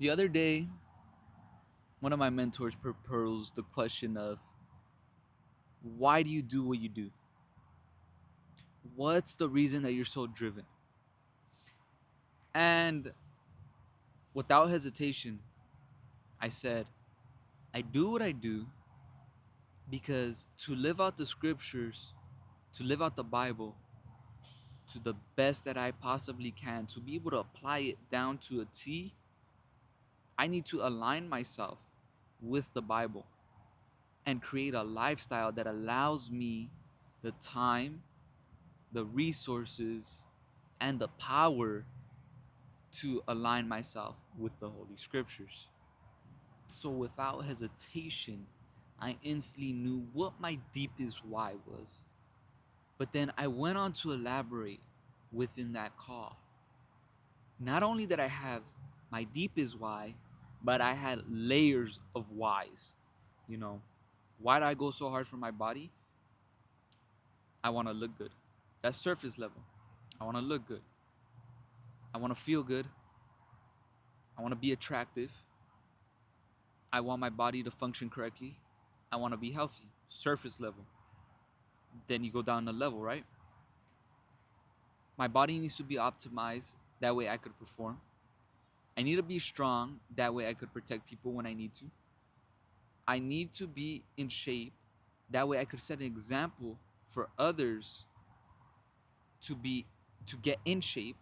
The other day, one of my mentors proposed the question of why do you do what you do? What's the reason that you're so driven? And without hesitation, I said, I do what I do because to live out the scriptures, to live out the Bible to the best that I possibly can, to be able to apply it down to a T, I need to align myself with the Bible and create a lifestyle that allows me the time, the resources, and the power to align myself with the Holy Scriptures. So without hesitation, I instantly knew what my deepest why was. But then I went on to elaborate within that call. Not only did I have my deepest why, but I had layers of whys. You know, why do I go so hard for my body? I want to look good. That's surface level. I want to look good. I want to feel good. I want to be attractive. I want my body to function correctly. I want to be healthy. Surface level. Then you go down a level, right? My body needs to be optimized. That way I could perform. I need to be strong. That way I could protect people when I need to. I need to be in shape. That way I could set an example for others to be to get in shape.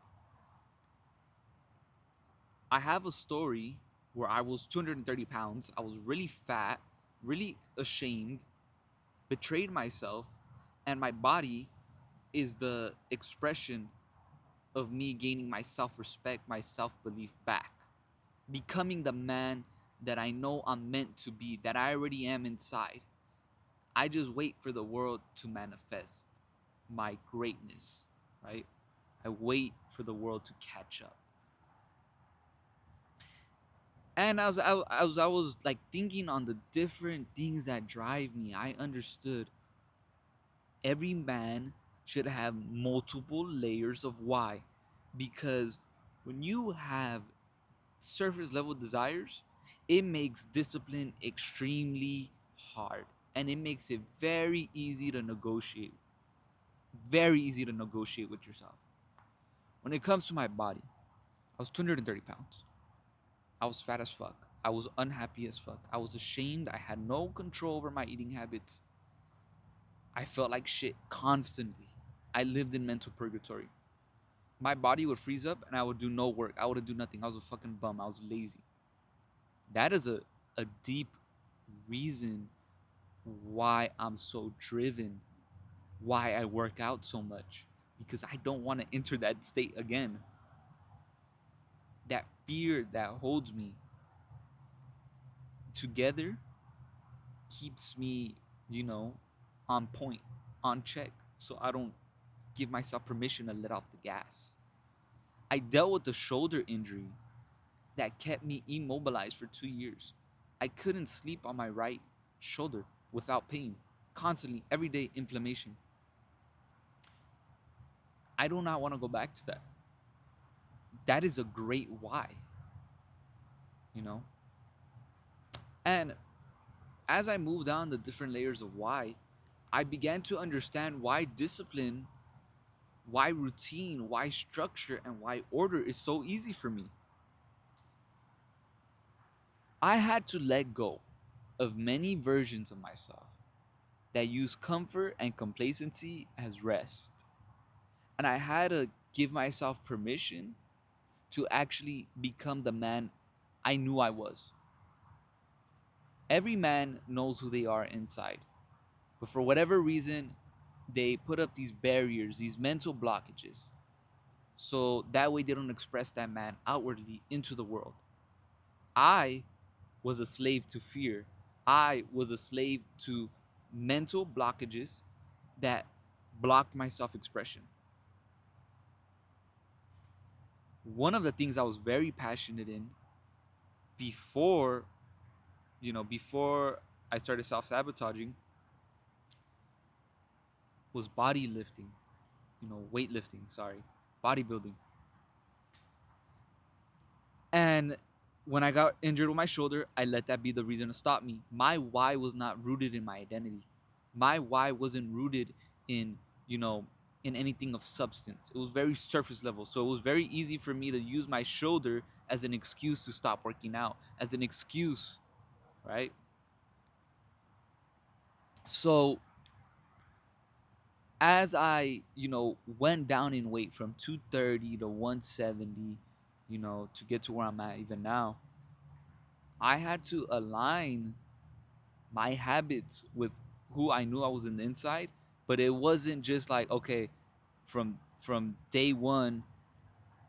I have a story where I was 230 pounds. I was really fat, really ashamed, betrayed myself, and my body is the expression of me gaining my self-respect, my self-belief back, becoming the man that I know I'm meant to be, that I already am inside. I just wait for the world to manifest my greatness, right? I wait for the world to catch up. And as I was like thinking on the different things that drive me, I understood every man should have multiple layers of why. Because when you have surface level desires, it makes discipline extremely hard. And it makes it very easy to negotiate. Very easy to negotiate with yourself. When it comes to my body, I was 230 pounds. I was fat as fuck. I was unhappy as fuck. I was ashamed. I had no control over my eating habits. I felt like shit constantly. I lived in mental purgatory. My body would freeze up and I would do no work. I would do nothing. I was a fucking bum. I was lazy. That is a deep reason why I'm so driven, why I work out so much. Because I don't want to enter that state again. That fear that holds me together keeps me, you know, on point, on check, so I don't give myself permission to let off the gas. I dealt with a shoulder injury that kept me immobilized for 2 years. I couldn't sleep on my right shoulder without pain, constantly, everyday inflammation. I do not want to go back to that. That is a great why, you know? And as I moved down the different layers of why, I began to understand why discipline, why routine, why structure, and why order is so easy for me. I had to let go of many versions of myself that use comfort and complacency as rest. And I had to give myself permission to actually become the man I knew I was. Every man knows who they are inside, but for whatever reason, they put up these barriers, these mental blockages, so that way they don't express that man outwardly into the world. I was a slave to fear. I was a slave to mental blockages that blocked my self expression. One of the things I was very passionate in before, before I started self sabotaging was body lifting, weightlifting, sorry, bodybuilding. And When I got injured with my shoulder, I let that be the reason to stop me. My why was not rooted in my identity. My why wasn't rooted in, you know, in anything of substance. It was very surface level. So it was very easy for me to use my shoulder as an excuse to stop working out, as an excuse, right? So as I, went down in weight from 230 to 170, to get to where I'm at even now, I had to align my habits with who I knew I was in the inside. But it wasn't just like, okay, from day one,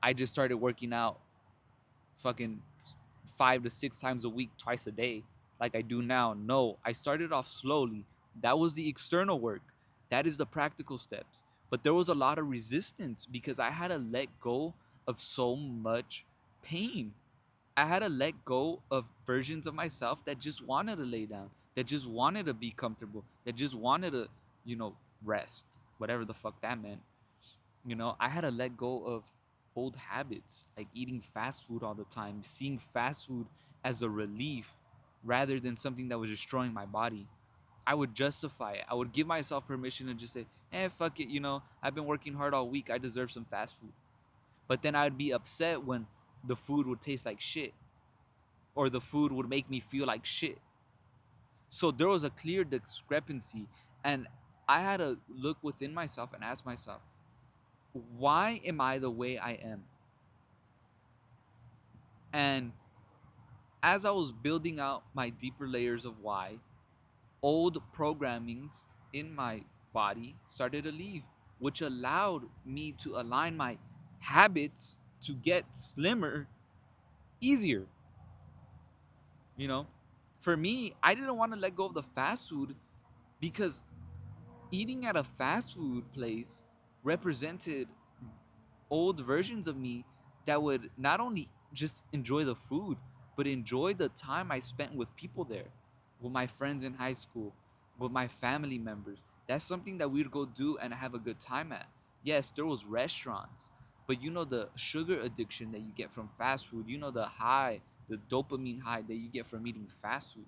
I just started working out fucking 5 to 6 times a week, twice a day, like I do now. No, I started off slowly. That was the external work. That is the practical steps. But there was a lot of resistance because I had to let go of so much pain. I had to let go of versions of myself that just wanted to lay down, that just wanted to be comfortable, that just wanted to, rest, whatever the fuck that meant. I had to let go of old habits, like eating fast food all the time, seeing fast food as a relief rather than something that was destroying my body. I would justify it. I would give myself permission to just say, fuck it, I've been working hard all week. I deserve some fast food. But then I'd be upset when the food would taste like shit or the food would make me feel like shit. So there was a clear discrepancy. And I had to look within myself and ask myself, why am I the way I am? And as I was building out my deeper layers of why, old programmings in my body started to leave, which allowed me to align my habits to get slimmer easier. You know, for me, I didn't want to let go of the fast food because eating at a fast food place represented old versions of me that would not only just enjoy the food, but enjoy the time I spent with people there, with my friends in high school, with my family members. That's something that we'd go do and have a good time at. Yes, there was restaurants, but the sugar addiction that you get from fast food, the high, the dopamine high that you get from eating fast food.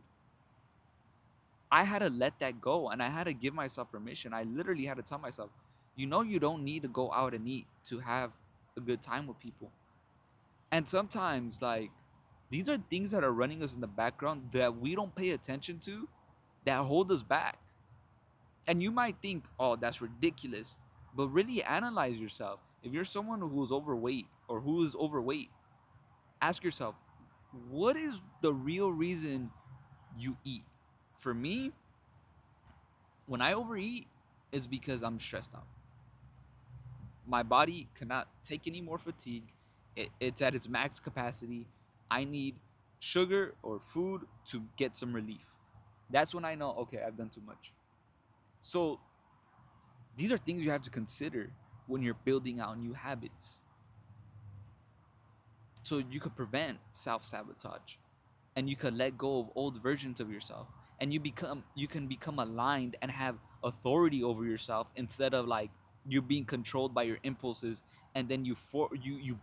I had to let that go and I had to give myself permission. I literally had to tell myself, you don't need to go out and eat to have a good time with people. And sometimes, like, these are things that are running us in the background that we don't pay attention to that hold us back. And you might think, oh, that's ridiculous. But really analyze yourself. If you're someone who's overweight or who is overweight, ask yourself, what is the real reason you eat? For me, when I overeat, it's because I'm stressed out. My body cannot take any more fatigue. It's at its max capacity. I need sugar or food to get some relief. That's when I know, okay, I've done too much. So these are things you have to consider when you're building out new habits. So you could prevent self sabotage and you can let go of old versions of yourself and you can become aligned and have authority over yourself instead of like you're being controlled by your impulses and then you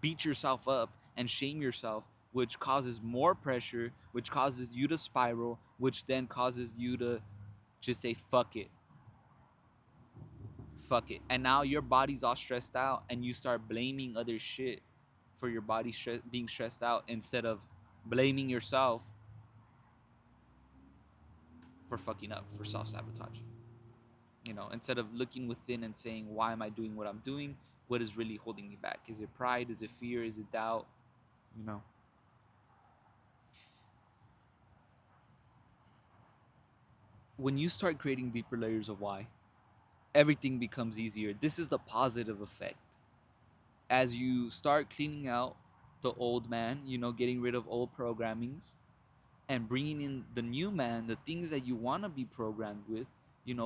beat yourself up and shame yourself, which causes more pressure, which causes you to spiral, which then causes you to just say fuck it, and now your body's all stressed out and you start blaming other shit for your body being stressed out instead of blaming yourself for fucking up, for self sabotage. Instead of looking within and saying, why am I doing what I'm doing? What is really holding me back? Is it pride? Is it fear? Is it doubt? You know, when you start creating deeper layers of why, everything becomes easier. This is the positive effect. As you start cleaning out the old man, getting rid of old programmings and bringing in the new man, the things that you want to be programmed with.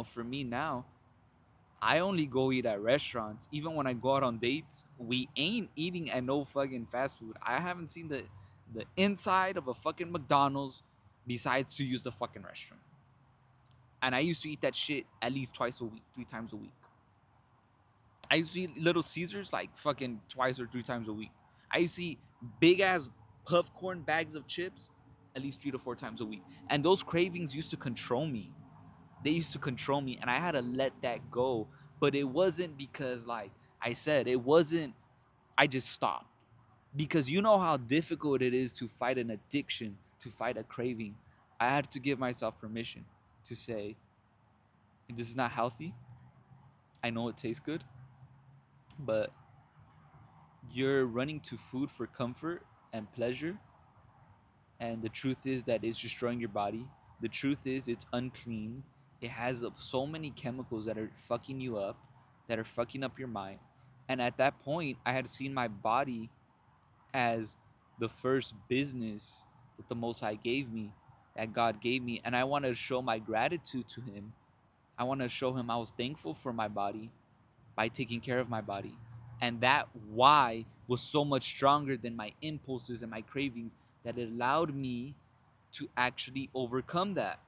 For me now, I only go eat at restaurants. Even when I go out on dates, we ain't eating at no fucking fast food. I haven't seen the inside of a fucking McDonald's besides to use the fucking restroom. And I used to eat that shit at least twice a week, 3 times a week. I used to eat Little Caesars like fucking twice or 3 times a week. I used to eat big ass puff corn bags of chips at least 3 to 4 times a week. And those cravings used to control me. They used to control me, and I had to let that go. But it wasn't because, like I said, it wasn't, I just stopped. Because you know how difficult it is to fight an addiction, to fight a craving. I had to give myself permission to say, this is not healthy. I know it tastes good, but you're running to food for comfort and pleasure. And the truth is that it's destroying your body. The truth is it's unclean. It has so many chemicals that are fucking you up, that are fucking up your mind. And at that point, I had seen my body as the first business that the Most High gave me, that God gave me. And I want to show my gratitude to Him. I want to show Him I was thankful for my body by taking care of my body. And that why was so much stronger than my impulses and my cravings, that it allowed me to actually overcome that.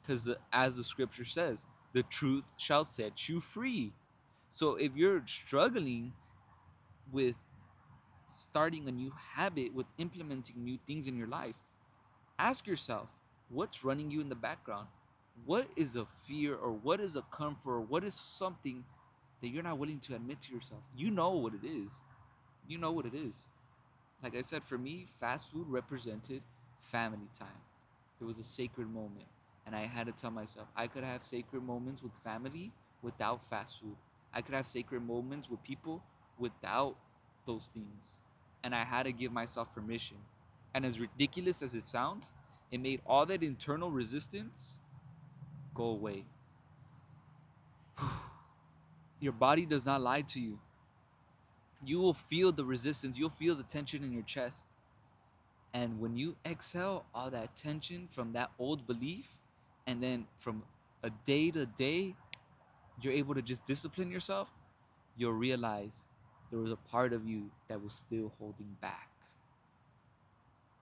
Because as the scripture says, the truth shall set you free. So if you're struggling with starting a new habit, with implementing new things in your life, ask yourself, what's running you in the background? What is a fear, or what is a comfort, or what is something that you're not willing to admit to yourself? You know what it is. You know what it is. Like I said, for me, fast food represented family time. It was a sacred moment. And I had to tell myself, I could have sacred moments with family without fast food. I could have sacred moments with people without those things. And I had to give myself permission. And as ridiculous as it sounds, it made all that internal resistance go away. Your body does not lie to you. You will feel the resistance, you'll feel the tension in your chest. And when you exhale all that tension from that old belief, and then from a day to day, you're able to just discipline yourself, you'll realize there was a part of you that was still holding back.